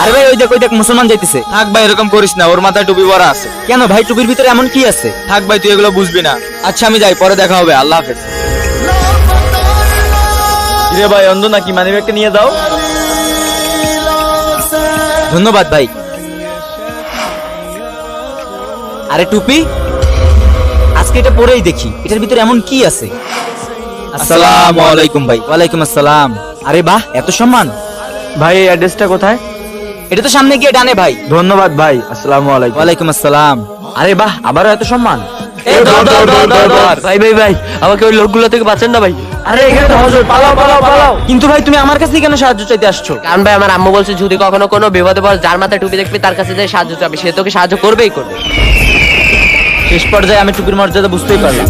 আরে ভাই ওই দেখ মুসলমান যাইতেছে। থাক ভাই, এরকম করিস না, ওর মাথায় টুপি পরা আছে। কেন ভাই, টুপির ভিতরে এমন কি আছে? থাক ভাই, তুই এগুলো বুঝবি না। আচ্ছা আমি যাই, পরে দেখা হবে, আল্লাহ হাফেজ। রে ভাই, অন্ধ নাকি? মানিব্যাগটা নিয়ে দাও। ধন্যবাদ ভাই। আরে টুপি, আজকে এটা পরেই দেখি এটার ভিতরে এমন কি আছে। আসসালামু আলাইকুম ভাই। ওয়ালাইকুম আসসালাম। আরে বাহ, এত সম্মান। ভাই এই অ্যাড্রেসটা কোথায়? এটা তো সামনে গিয়ে ডানে ভাই। ধন্যবাদ ভাই, আসসালামু আলাইকুম। ওয়ালাইকুম আসসালাম। আরে বাহ, আবারও এত সম্মান। এই ধর, ধর, ধর, ধর, ধর। ভাই ভাই ভাই, আমাকে ওই লোকগুলো থেকে বাঁচান না ভাই। আরে এখানে তো হুজুর, পালাও পালাও পালাও। কিন্তু ভাই তুমি আমার কাছে কেন সাহায্য চাইতে আসছো? কারণ ভাই আমার আম্মু বলছে যদি কখনো কোনো বিপদে পড়ে যার মাথায় টুপি দেখবি তার কাছে যাই সাহায্য চাবি, সে তোকে সাহায্য করবেই করবে। শেষ পর্যায়ে আমি টুপির মর্যাদা বুঝতেই পারলাম।